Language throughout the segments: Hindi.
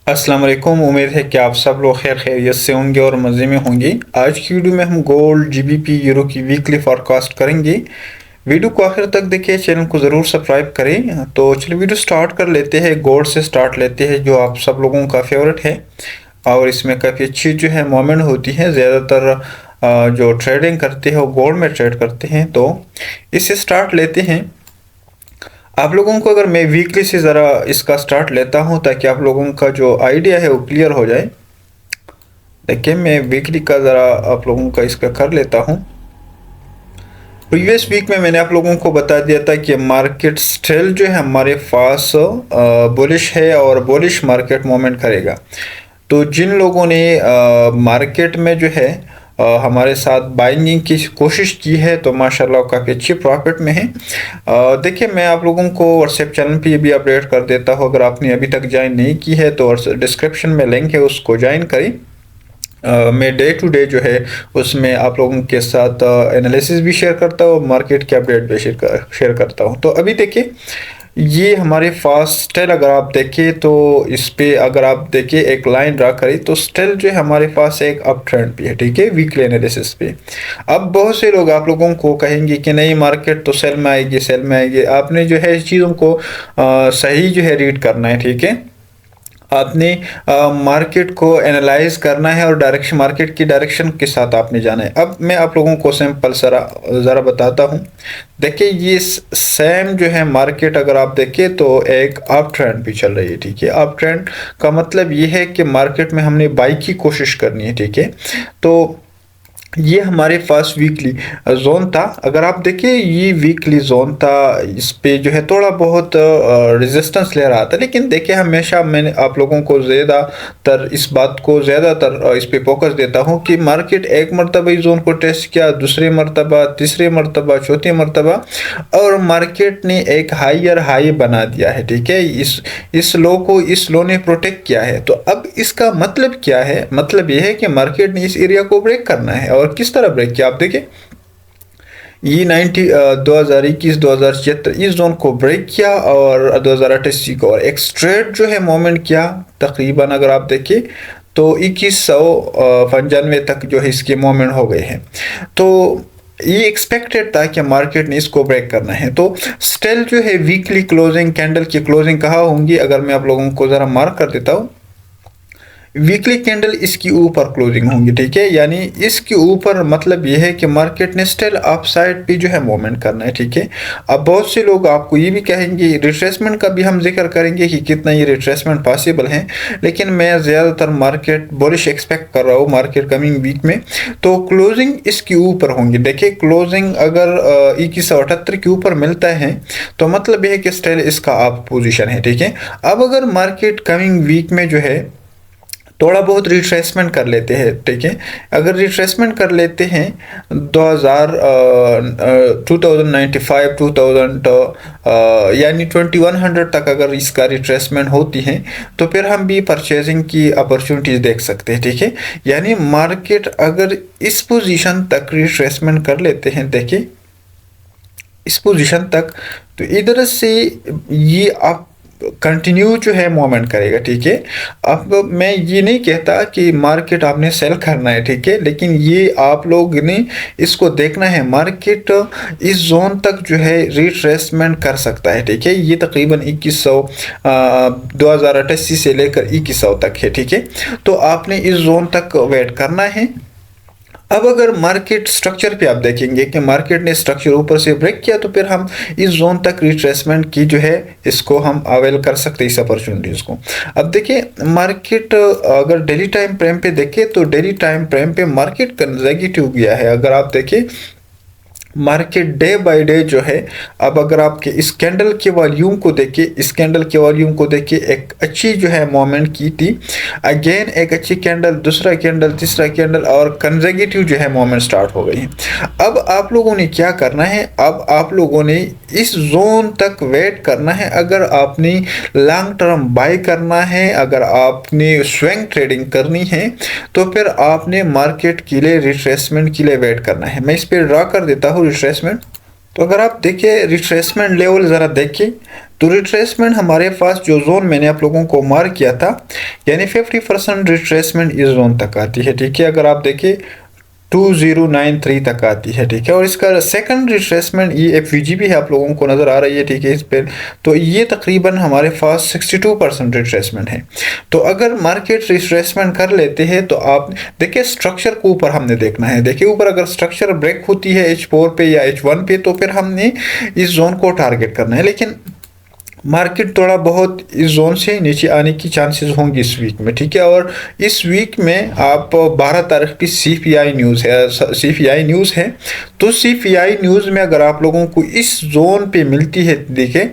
अस्सलाम वालेकुम। उम्मीद है कि आप सब लोग खैर खैरियत से होंगे और मज़े में होंगे। आज की वीडियो में हम गोल्ड, जीबीपी, यूरो की वीकली फोरकास्ट करेंगे। वीडियो को आखिर तक देखिए, चैनल को ज़रूर सब्सक्राइब करें। तो चलिए वीडियो स्टार्ट कर लेते हैं। गोल्ड से स्टार्ट लेते हैं, जो आप सब लोगों का फेवरेट है और इसमें काफ़ी अच्छी जो है मोमेंट होती है। ज़्यादातर जो ट्रेडिंग करते हैं वो गोल्ड में ट्रेड करते हैं। तो इससे स्टार्ट लेते हैं। आप लोगों को अगर मैं वीकली से ज़रा इसका स्टार्ट लेता हूं ताकि आप लोगों का जो आइडिया है वो क्लियर हो जाए। देखिए, मैं वीकली का ज़रा आप लोगों का इसका कर लेता हूं। प्रीवियस वीक में मैंने आप लोगों को बता दिया था कि मार्केट स्टिल जो है हमारे पास बुलिश है और बुलिश मार्केट मूवमेंट करेगा। तो जिन लोगों ने मार्केट में जो है हमारे साथ बाइंगिंग की कोशिश की है तो माशाल्लाह काफ़ी अच्छी प्रॉफिट में है। देखिए, मैं आप लोगों को व्हाट्सएप चैनल पे भी अपडेट कर देता हूँ। अगर आपने अभी तक ज्वाइन नहीं की है तो डिस्क्रिप्शन में लिंक है, उसको ज्वाइन करें। मैं डे टू डे जो है उसमें आप लोगों के साथ एनालिसिस भी शेयर करता हूँ, मार्केट के अपडेट भी शेयर करता हूँ। तो अभी देखिए, ये हमारे पास स्टिल अगर आप देखें तो इस पे अगर आप देखें एक लाइन ड्रा करें तो स्टिल जो है हमारे पास एक अप ट्रेंड भी है, ठीक है, वीकली एनालिसिस पे। अब बहुत से लोग आप लोगों को कहेंगे कि नहीं, मार्केट तो सेल में आएगी, सेल में आएगी। आपने जो है इस चीज़ों को सही जो है रीड करना है, ठीक है। आपने मार्केट को एनालाइज करना है और डायरेक्शन, मार्केट की डायरेक्शन के साथ आपने जाना है। अब मैं आप लोगों को सिंपल ज़रा बताता हूँ। देखिए, ये सेम जो है मार्केट अगर आप देखें तो एक अप ट्रेंड भी चल रही है, ठीक है। अप ट्रेंड का मतलब ये है कि मार्केट में हमने बाई की कोशिश करनी है, ठीक है। तो ये हमारे पास वीकली जोन था। अगर आप देखिए, ये वीकली जोन था, इस पे जो है थोड़ा बहुत रेजिस्टेंस ले रहा था। लेकिन देखिए, हमेशा मैंने आप लोगों को ज़्यादातर इस बात को ज़्यादातर इस पे फोकस देता हूँ कि मार्केट एक मरतबा इस जोन को टेस्ट किया, दूसरे मरतबा, तीसरे मरतबा, चौथी मरतबा, और मार्केट ने एक हायर हाई बना दिया है, ठीक है। इस लो को इस लो ने प्रोटेक्ट किया है। तो अब इसका मतलब क्या है? मतलब यह है कि मार्केट ने इस एरिया को ब्रेक करना है। और किस तरह ब्रेक किया, आप देखिए, ये 2021 2076 इस जोन को ब्रेक किया और 2028 को और एक स्ट्रेट जो है मोमेंट किया। तकरीबन अगर आप देखिए तो 2195 तक जो है इसके मोमेंट हो गए हैं। तो ये एक्सपेक्टेड था कि मार्केट ने इसको ब्रेक करना है। तो स्टिल जो है वीकली क्लोजिंग, कैंडल की क्लोजिंग कहाँ होंगी, अगर मैं आप लोगों को ज़रा मार्क कर देता हूँ, वीकली कैंडल इसकी ऊपर क्लोजिंग होंगी, ठीक है। यानी इसके ऊपर मतलब यह है कि मार्केट ने स्टिल अपसाइड पे जो है मूवमेंट करना है, ठीक है। अब बहुत से लोग आपको ये भी कहेंगे, रिट्रेसमेंट का भी हम जिक्र करेंगे कि कितना ये रिट्रेसमेंट पॉसिबल है। लेकिन मैं ज़्यादातर मार्केट बुलिश एक्सपेक्ट कर रहा हूँ मार्केट कमिंग वीक में। तो क्लोजिंग इसके ऊपर होंगी। देखिए, क्लोजिंग अगर 2178 के ऊपर मिलता है तो मतलब यह है कि स्टिल इसका अप पोजीशन है, ठीक है। अब अगर मार्केट कमिंग वीक में जो है थोड़ा बहुत रिट्रेसमेंट कर लेते हैं, ठीक है, अगर रिट्रेसमेंट कर लेते हैं 2095 2000 यानी 2100 तक अगर इसका रिट्रेसमेंट होती है तो फिर हम भी परचेजिंग की अपॉर्चुनिटीज देख सकते हैं, ठीक है। यानी मार्केट अगर इस पोजीशन तक रिट्रेसमेंट कर लेते हैं, देखिए इस पोजीशन तक, तो इधर से ये आप कंटिन्यू जो है मूवमेंट करेगा, ठीक है। अब मैं ये नहीं कहता कि मार्केट आपने सेल करना है, ठीक है, लेकिन ये आप लोग ने इसको देखना है। मार्केट इस जोन तक जो है रिट्रेसमेंट कर सकता है, ठीक है। ये तकरीबन 2088 से लेकर 2100 तक है, ठीक है। तो आपने इस जोन तक वेट करना है। अब अगर मार्केट स्ट्रक्चर पे आप देखेंगे कि मार्केट ने स्ट्रक्चर ऊपर से ब्रेक किया तो फिर हम इस जोन तक रिट्रेसमेंट की जो है इसको हम अवेल कर सकते हैं, इस अपॉर्चुनिटीज़ को। अब देखिए, मार्केट अगर डेली टाइम फ्रेम पे देखें तो डेली टाइम फ्रेम पे मार्केट कंजर्वेटिव गया है। अगर आप देखें मार्केट डे बाय डे जो है, अब अगर आपके इस कैंडल के वॉल्यूम को देखें, इस कैंडल के वॉल्यूम को देखें, एक अच्छी जो है मोमेंट की थी, अगेन एक अच्छी कैंडल, दूसरा कैंडल, तीसरा कैंडल, और कंजर्वेटिव जो है मोमेंट स्टार्ट हो गई है। अब आप लोगों ने क्या करना है, अब आप लोगों ने इस जोन तक वेट करना है। अगर आपने लॉन्ग टर्म बाय करना है, अगर आपने स्विंग ट्रेडिंग करनी है तो फिर आपने मार्केट के लिए रिट्रेसमेंट के लिए वेट करना है। मैं इस पर ड्रा कर देता हूँ रिट्रेसमेंट। तो अगर आप देखिए रिट्रेसमेंट लेवल ज़रा देखिए, तो रिट्रेसमेंट हमारे पास जो जोन मैंने आप लोगों को मार्क किया था, यानी 50% रिट्रेसमेंट इस जोन तक आती है, ठीक है। अगर आप देखें 2093 तक आती है, ठीक है। और इसका सेकंड रिट्रेसमेंट ये एफवीजी भी है, आप लोगों को नज़र आ रही है, ठीक है, इस पर। तो ये तकरीबन हमारे पास 62% रिट्रेसमेंट है। तो अगर मार्केट रिट्रेसमेंट कर लेते हैं तो आप देखिए स्ट्रक्चर को ऊपर हमने देखना है। देखिए ऊपर अगर स्ट्रक्चर ब्रेक होती है H4 पे या H1 पे तो फिर हमने इस जोन को टारगेट करना है। लेकिन मार्केट थोड़ा बहुत इस जोन से नीचे आने की चांसेस होंगी इस वीक में, ठीक है। और इस वीक में आप 12 तारीख की सीपीआई न्यूज़ है। तो सीपीआई न्यूज़ में अगर आप लोगों को इस जोन पे मिलती है, देखिए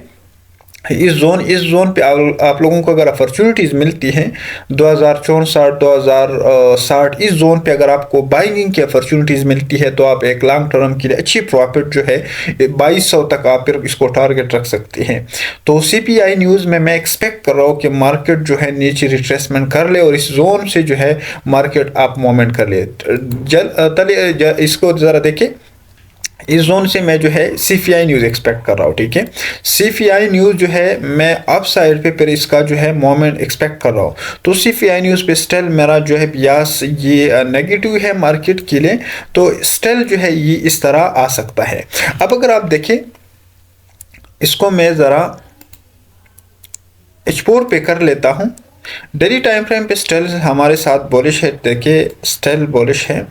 इस जोन पे आप लोगों को अगर अपॉर्चुनिटीज़ मिलती हैं 2064 2060 इस जोन पे अगर आपको बाइंग की अपॉर्चुनिटीज़ मिलती है तो आप एक लॉन्ग टर्म के लिए अच्छी प्रॉफिट जो है 2200 तक आप फिर इसको टारगेट रख सकते हैं। तो सीपीआई न्यूज़ में मैं एक्सपेक्ट कर रहा हूँ कि मार्केट जो है नीचे रिट्रेसमेंट कर ले और इस जोन से जो है मार्केट अप मूवमेंट कर ले। इसको ज़रा देखें, इस जोन से मैं जो है सीपीआई न्यूज़ एक्सपेक्ट कर रहा हूँ, ठीक है। सीपीआई न्यूज़ जो है मैं अप साइड पे फिर इसका जो है मोमेंट एक्सपेक्ट कर रहा हूँ। तो सीपीआई न्यूज़ पे स्टिल मेरा जो है बियास ये नेगेटिव है मार्केट के लिए, तो स्टिल जो है ये इस तरह आ सकता है। अब अगर आप देखें इसको मैं ज़रा H4 पे कर लेता हूँ। डेली टाइम फ्रेम पे स्टिल हमारे साथ बुलिश है, देखिए स्टिल बुलिश है।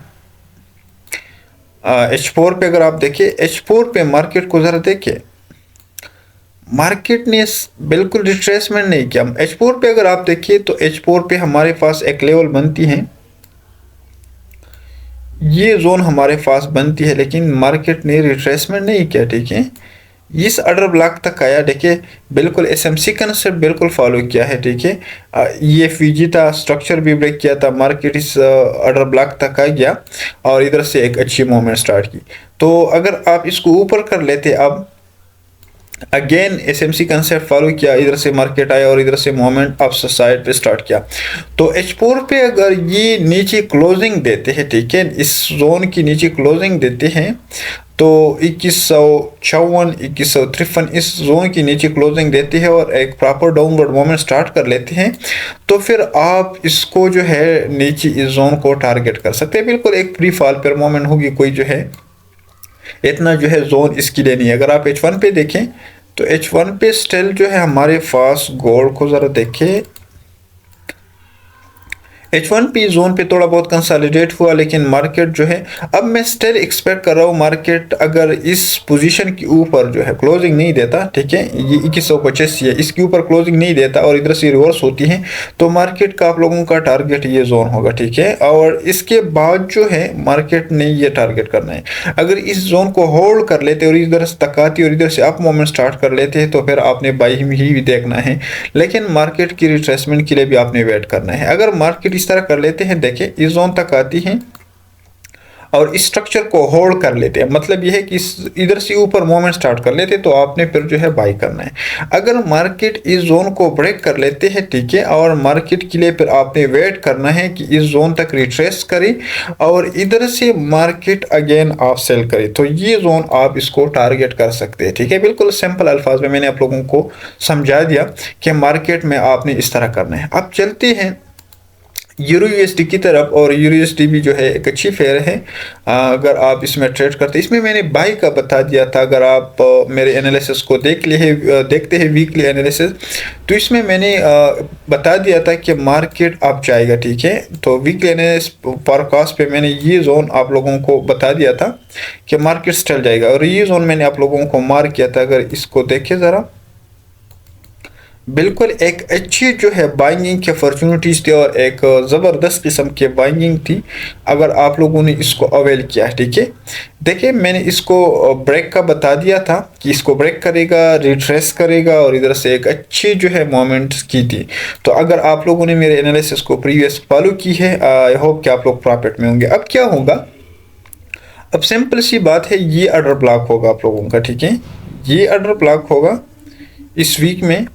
H4 पे अगर आप देखिए H4 पे मार्केट को ज़रा देखिए, मार्केट ने बिल्कुल रिट्रेसमेंट नहीं किया। H4 पे अगर आप देखिए तो H4 पे हमारे पास एक लेवल बनती है, ये जोन हमारे पास बनती है, लेकिन मार्केट ने रिट्रेसमेंट नहीं किया, ठीक है। इस ऑर्डर ब्लॉक तक आया, देखिए बिल्कुल एसएमसी कंसेप्ट बिल्कुल फॉलो किया है, ठीक है। ये फीजी था, स्ट्रक्चर भी ब्रेक किया था, मार्केट इस ऑर्डर ब्लॉक तक आ गया और इधर से एक अच्छी मूवमेंट स्टार्ट की। तो अगर आप इसको ऊपर कर लेते, अब अगेन एसएमसी कंसेप्ट फॉलो किया, इधर से मार्केट आया और इधर से मूवमेंट अप साइड पे स्टार्ट किया। तो H4 पे अगर ये नीचे क्लोजिंग देते हैं, ठीक है, इस जोन की नीचे क्लोजिंग देते हैं तो 2154 2153 इस जोन की नीचे क्लोजिंग देती है और एक प्रॉपर डाउनवर्ड मूवमेंट स्टार्ट कर लेते हैं, तो फिर आप इसको जो है नीचे इस जोन को टारगेट कर सकते हैं। बिल्कुल एक प्री फॉल पर मूवमेंट होगी, कोई जो है इतना जो है जोन इसके लिए नहीं है। अगर आप H1 पे देखें तो H1 पे स्टिल जो है हमारे पास गोल्ड को ज़रा देखें, H1 पे जोन पे थोड़ा बहुत कंसोलिडेट हुआ, लेकिन मार्केट जो है अब मैं स्टिल एक्सपेक्ट कर रहा हूँ मार्केट अगर इस पोजीशन के ऊपर जो है क्लोजिंग नहीं देता, ठीक है, ये 2185 है, इसके ऊपर क्लोजिंग नहीं देता और इधर से रिवर्स होती है तो मार्केट का आप लोगों का टारगेट ये जोन होगा, ठीक है। और इसके बाद जो है मार्केट ने ये टारगेट करना है, अगर इस जोन को होल्ड कर लेते और इधर से तकाती और इधर से अप मूवमेंट स्टार्ट कर लेते हैं तो फिर आपने बाई ही देखना है, लेकिन मार्केट की रिट्रेसमेंट के लिए भी आपने वेट करना है। अगर मार्केट इस तरह कर लेते हैं, देखिए इस जोन तक आती हैं और इस स्ट्रक्चर को होल्ड कर लेते हैं, मतलब यह है कि इधर से ऊपर मूवमेंट स्टार्ट कर लेते तो आपने फिर जो है बाई करना है। अगर मार्केट इस जोन को ब्रेक कर लेते हैं, ठीक है, और मार्केट के लिए फिर आपने वेट करना है कि इस जोन तक रिट्रेस करे और इधर से मार्केट अगेन आप सेल करे, तो ये जोन आप इसको टारगेट कर सकते हैं, ठीक है। बिल्कुल सिंपल अल्फाज में मैंने आप लोगों को समझा दिया कि मार्केट में आपने इस तरह करना है। अब चलते हैं यूरो यूएसडी की तरफ, और यूरो यूएसडी भी जो है एक अच्छी फेयर है अगर आप इसमें ट्रेड करते हैं। इसमें मैंने बाई का बता दिया था, अगर आप मेरे एनालिसिस को देखते हैं वीकली एनालिसिस, तो इसमें मैंने बता दिया था कि मार्केट अप जाएगा, ठीक है। तो वीकली एनालिसिस फॉरकास्ट पे मैंने ये जोन आप लोगों को बता दिया था कि मार्केट स्टल जाएगा और ये जोन मैंने आप लोगों को मार्क किया था। अगर इसको देखें ज़रा, बिल्कुल एक अच्छी जो है बाइंगिंग की अपॉर्चुनिटीज़ थी और एक ज़बरदस्त किस्म की बाइंगिंग थी अगर आप लोगों ने इसको अवेल किया, ठीक है। देखिए मैंने इसको ब्रेक का बता दिया था कि इसको ब्रेक करेगा, रिट्रेस करेगा और इधर से एक अच्छी जो है मोमेंट की थी। तो अगर आप लोगों ने मेरे एनालिसिस को प्रीवियस फॉलो की है, आई होप कि आप लोग प्रॉफिट में होंगे। अब क्या होगा, अब सिंपल सी बात है, ये ऑर्डर ब्लॉक होगा आप लोगों का, ठीक है, ये ऑर्डर ब्लॉक होगा इस वीक में।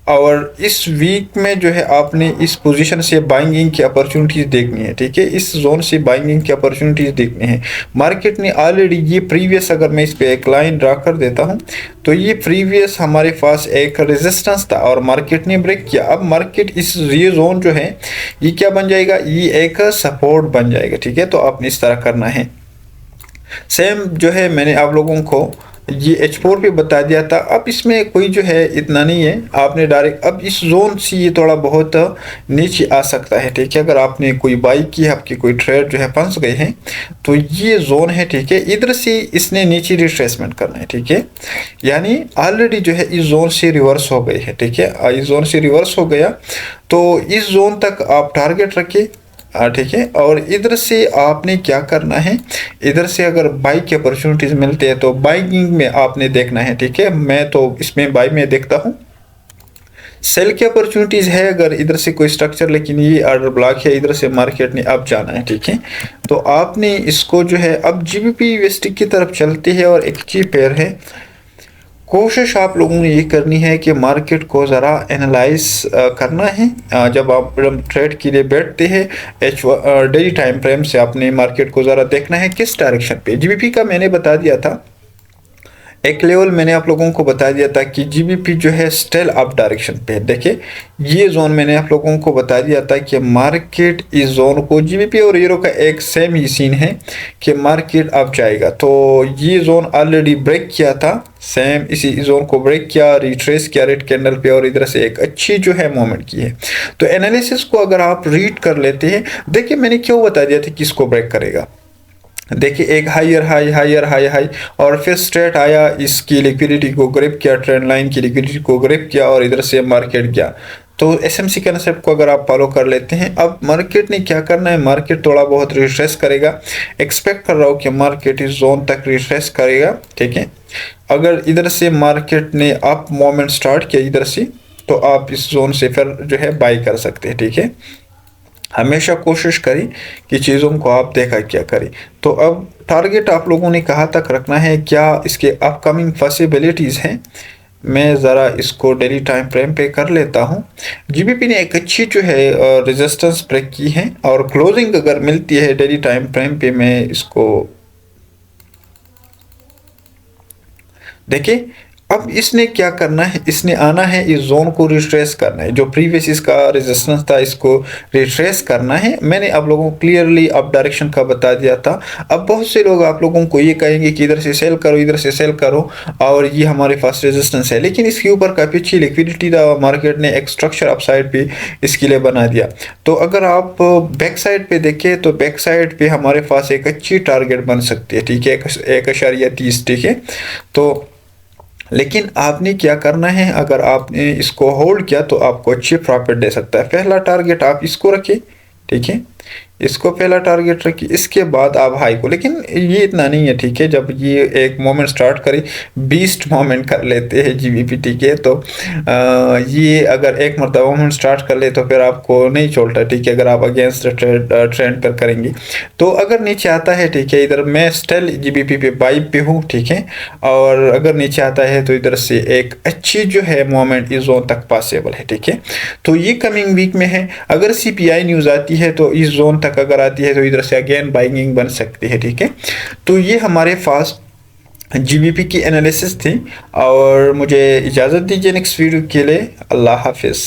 और इस वीक में जो है आपने इस पोजीशन से बाइंग की अपॉर्चुनिटीज देखनी है, ठीक है, इस जोन से बाइंग की अपॉर्चुनिटीज देखनी है। मार्केट ने ऑलरेडी ये प्रीवियस, अगर मैं इस पे एक लाइन ड्रा कर देता हूं तो ये प्रीवियस हमारे पास एक रेजिस्टेंस था और मार्केट ने ब्रेक किया। अब मार्केट इस ये जोन जो है ये क्या बन जाएगा, ये एक सपोर्ट बन जाएगा, ठीक है। तो आपने इस तरह करना है। सेम जो है मैंने आप लोगों को ये H4 पे बता दिया था। अब इसमें कोई जो है इतना नहीं है, आपने डायरेक्ट अब इस जोन से ये थोड़ा बहुत नीचे आ सकता है, ठीक है। अगर आपने कोई बाई की, आपकी कोई ट्रेड जो है फंस गए हैं तो ये जोन है, ठीक है, इधर से इसने नीचे रिट्रेसमेंट करना है, ठीक है। यानी ऑलरेडी जो है इस जोन से रिवर्स हो गई है, ठीक है। इस जोन से रिवर्स हो गया तो इस जोन तक आप टारगेट रखिए, ठीक है। और इधर से आपने क्या करना है, इधर से अगर बाई की अपॉर्चुनिटीज मिलती है तो बाइंग में आपने देखना है, ठीक है। मैं तो इसमें बाई में देखता हूँ। सेल की अपॉर्चुनिटीज है अगर इधर से कोई स्ट्रक्चर, लेकिन ये ऑर्डर ब्लॉक है, इधर से मार्केट ने अब जाना है, ठीक है। तो आपने इसको जो है अब जीबीपी यूएसडी की तरफ चलती है और एक ही पेयर है। कोशिश आप लोगों ने ये करनी है कि मार्केट को ज़रा एनालाइज करना है। जब आप ट्रेड के लिए बैठते हैं डेली टाइम फ्रेम से आपने मार्केट को ज़रा देखना है किस डायरेक्शन पे। जीबीपी का मैंने बता दिया था, एक लेवल मैंने आप लोगों को बता दिया था कि जीबीपी जो है स्टिल अप डायरेक्शन पे है। देखिए ये जोन मैंने आप लोगों को बता दिया था कि मार्केट इस जोन को, जीबीपी और यूरो का एक सेम ही सीन है कि मार्केट अप जाएगा। तो ये जोन ऑलरेडी ब्रेक किया था, सेम इसी जोन को ब्रेक किया, रिट्रेस किया रेड कैंडल पे और इधर से एक अच्छी जो है मूवमेंट की है। तो एनालिसिस को अगर आप रीड कर लेते हैं, देखिए मैंने क्यों बता दिया था कि इसको ब्रेक करेगा। देखिए एक higher high higher high high और फिर स्ट्रेट आया, इसकी लिक्विडिटी को ग्रिप किया, ट्रेंड लाइन की लिक्विडिटी को ग्रिप किया और इधर से मार्केट गया। तो एसएमसी कंसेप्ट को अगर आप फॉलो कर लेते हैं, अब मार्केट ने क्या करना है, मार्केट थोड़ा बहुत रिट्रेस करेगा। एक्सपेक्ट कर रहा हूँ कि मार्केट इस जोन तक रिट्रेस करेगा, ठीक है। अगर इधर से मार्केट ने अप मोमेंट स्टार्ट किया इधर से, तो आप इस जोन से फिर जो है बाई कर सकते हैं, ठीक है। हमेशा कोशिश करें कि चीज़ों को आप देखा क्या करें। तो अब टारगेट आप लोगों ने कहाँ तक रखना है, क्या इसके अपकमिंग पॉसिबिलिटीज़ हैं। मैं ज़रा इसको डेली टाइम फ्रेम पे कर लेता हूँ। जीबीपी ने एक अच्छी जो है रेजिस्टेंस ब्रेक की है और क्लोजिंग अगर मिलती है डेली टाइम फ्रेम पे, मैं इसको देखिए अब इसने क्या करना है, इसने आना है इस जोन को रिट्रेस करना है, जो प्रीवियस इसका रेजिस्टेंस था इसको रिट्रेस करना है। मैंने आप लोगों को क्लियरली अप डायरेक्शन का बता दिया था। अब बहुत से लोग आप लोगों को ये कहेंगे कि इधर से सेल करो, इधर से सेल करो और ये हमारे पास रेजिस्टेंस है, लेकिन इसके ऊपर काफ़ी अच्छी लिक्विडिटी था, मार्केट ने एक स्ट्रक्चर अपसाइड पे इसके लिए बना दिया। तो अगर आप बैक साइड पे देखें तो बैक साइड पे हमारे पास एक अच्छी टारगेट बन सकती है, ठीक है, 1.30, ठीक है। तो लेकिन आपने क्या करना है, अगर आपने इसको होल्ड किया तो आपको अच्छी प्रॉफिट दे सकता है। पहला टारगेट आप इसको रखिए, ठीक है, इसको पहला टारगेट रखिए, इसके बाद आप हाई को, लेकिन ये इतना नहीं है, ठीक है। जब ये एक मोमेंट स्टार्ट करे, बीस्ट मोमेंट कर लेते हैं जीबीपी, ठीक है। तो ये अगर एक मरतबा मोमेंट स्टार्ट कर ले तो फिर आपको नहीं छोड़ता, ठीक है, अगर आप अगेंस्ट ट्रेंड पर करेंगे। तो अगर नीचे आता है, ठीक है, इधर मैं स्टिल जीबीपी पे बाई पे हूँ, ठीक है, और अगर नीचे आता है तो इधर से एक अच्छी जो है मोमेंट इस जोन तक पॉसिबल है, ठीक है। तो ये कमिंग वीक में है। अगर सीपीआई न्यूज़ आती है तो इस जोन तक अगर आती है तो इधर से अगेन बाइंग बन सकती है, ठीक है। तो ये हमारे पास जीबीपी की एनालिसिस थी और मुझे इजाज़त दीजिए नेक्स्ट वीडियो के लिए। अल्लाह हाफिज़।